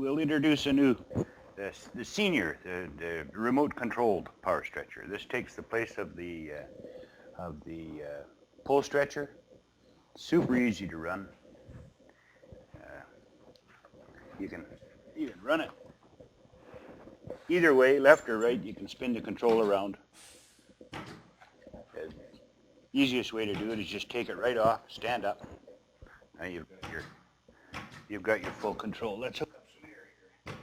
we'll introduce a new, the senior, the remote controlled power stretcher. This takes the place of the pole stretcher. Super easy to run. You can run it either way, left or right. You can spin the control around. The easiest way to do it is just take it right off, stand up. Now you've got your full control. Let's hook up some air here.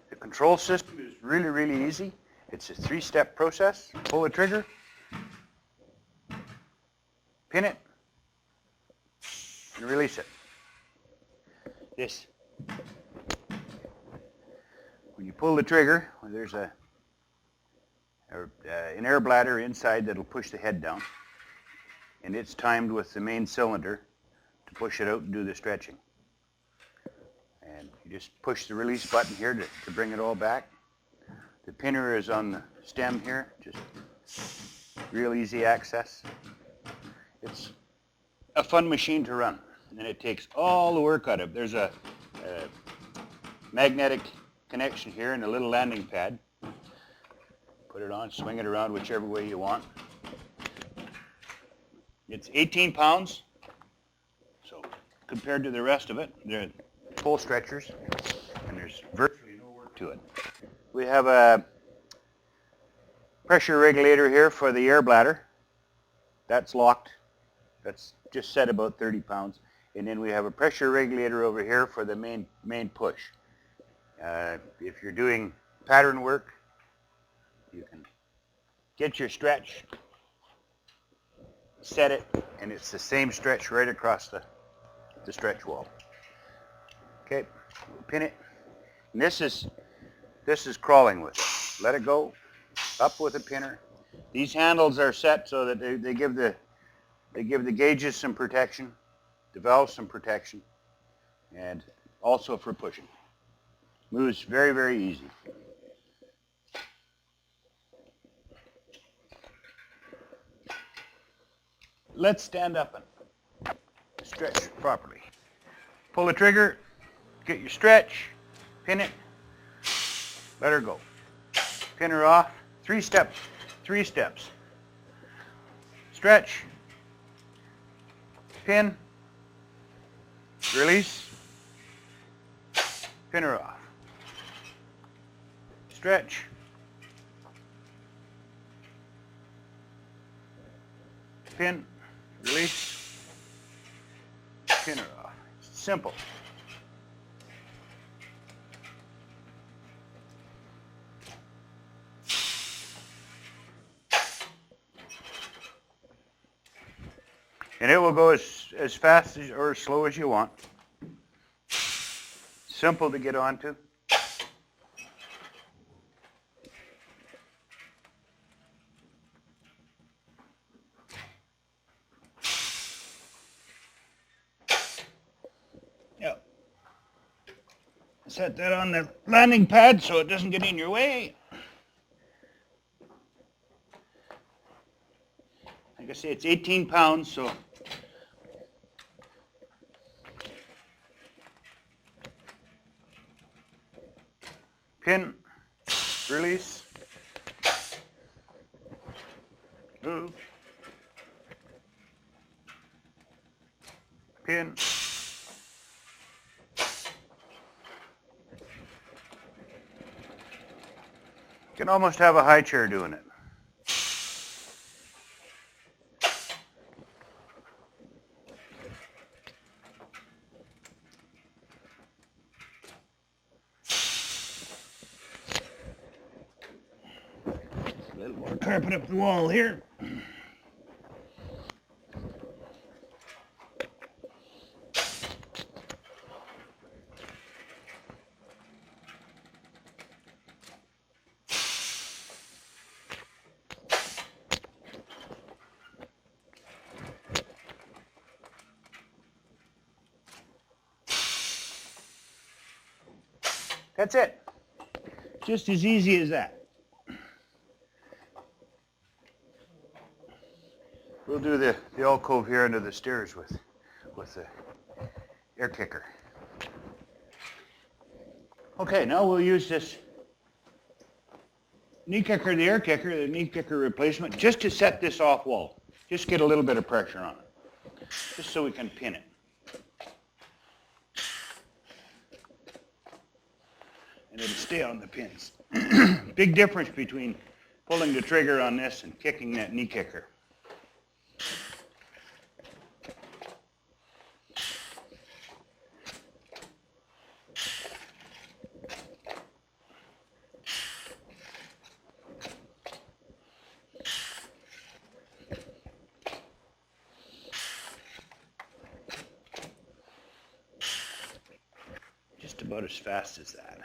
The control system is really, really easy. It's a 3-step process. Pull the trigger, pin it, and release it. This. When you pull the trigger, there's an air bladder inside that'll push the head down, and it's timed with the main cylinder to push it out and do the stretching. And you just push the release button here to bring it all back. The pinner is on the stem here, just real easy access. It's a fun machine to run, and it takes all the work out of it. There's a magnetic connection here and a little landing pad. Put it on, swing it around whichever way you want. It's 18 pounds, so compared to the rest of it, they're pole stretchers, and there's virtually no work to it. We have a pressure regulator here for the air bladder. That's locked. That's just set about 30 pounds. And then we have a pressure regulator over here for the main push. If you're doing pattern work, you can get your stretch, set it, and it's the same stretch right across the stretch wall. Okay, we'll pin it. And this is crawling with it. Let it go, up with a pinner. These handles are set so that they give the gauges some protection, the valves some protection, and also for pushing. Moves very, very easy. Let's stand up and stretch properly. Pull the trigger, get your stretch, pin it, let her go. Pin her off, 3 steps. Stretch, pin, release, pin her off. Stretch, pin, release, pin her off. Simple. And it will go as fast as, or as slow as you want. Simple to get onto. Yep. Set that on the landing pad so it doesn't get in your way. Like I say, it's 18 pounds, so pin, release, move, pin, you can almost have a high chair doing it. A little more carpet up the wall here. That's it. Just as easy as that. We'll do the alcove here under the stairs with the air kicker. Okay, now we'll use this knee kicker, the air kicker, the knee kicker replacement, just to set this off wall. Just get a little bit of pressure on it, just so we can pin it. And it'll stay on the pins. Big difference between pulling the trigger on this and kicking that knee kicker. Just about as fast as that.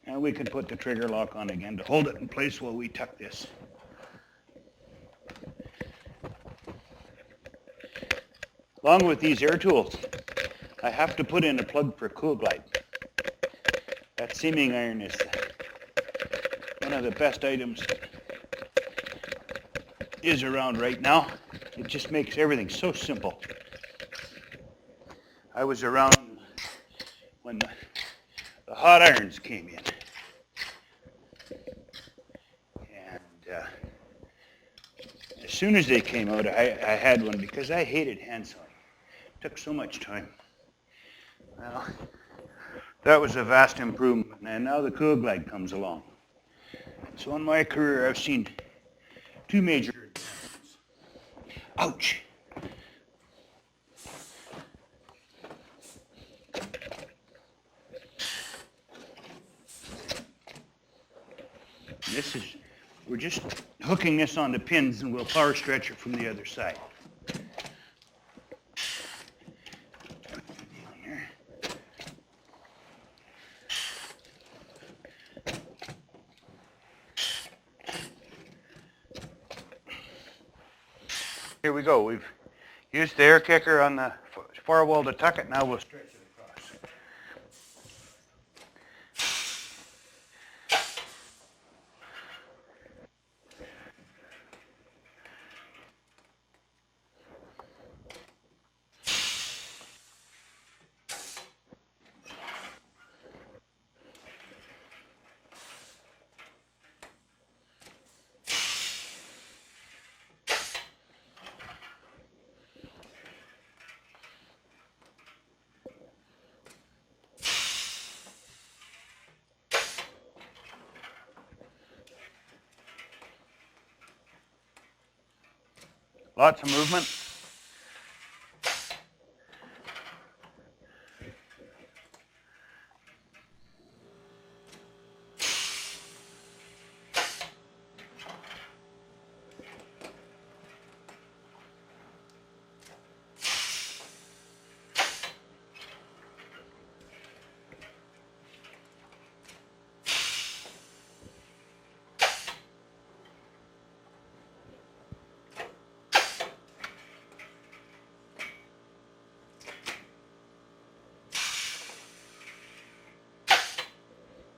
And we can put the trigger lock on again to hold it in place while we tuck this. Along with these air tools, I have to put in a plug for Cool Glide. That seaming iron is one of the best items is around right now. It just makes everything so simple. I was around when the hot irons came in. And as soon as they came out, I had one because I hated hand sewing. It took so much time. Well, that was a vast improvement, and now the Cool Glide comes along. So in my career, I've seen two major advancements. Ouch! We're just hooking this on the pins, and we'll power stretch it from the other side. Here we go. We've used the air kicker on the far wall to tuck it. Now we'll stretch it across. Lots of movement.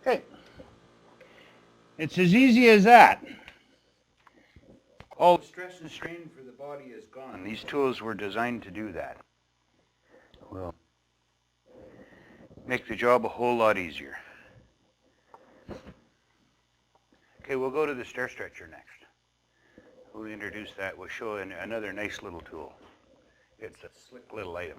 Okay. It's as easy as that. All the stress and strain for the body is gone. These tools were designed to do that. Will make the job a whole lot easier. Okay, we'll go to the stair stretcher next. We'll introduce that. We'll show another nice little tool. It's a slick little item.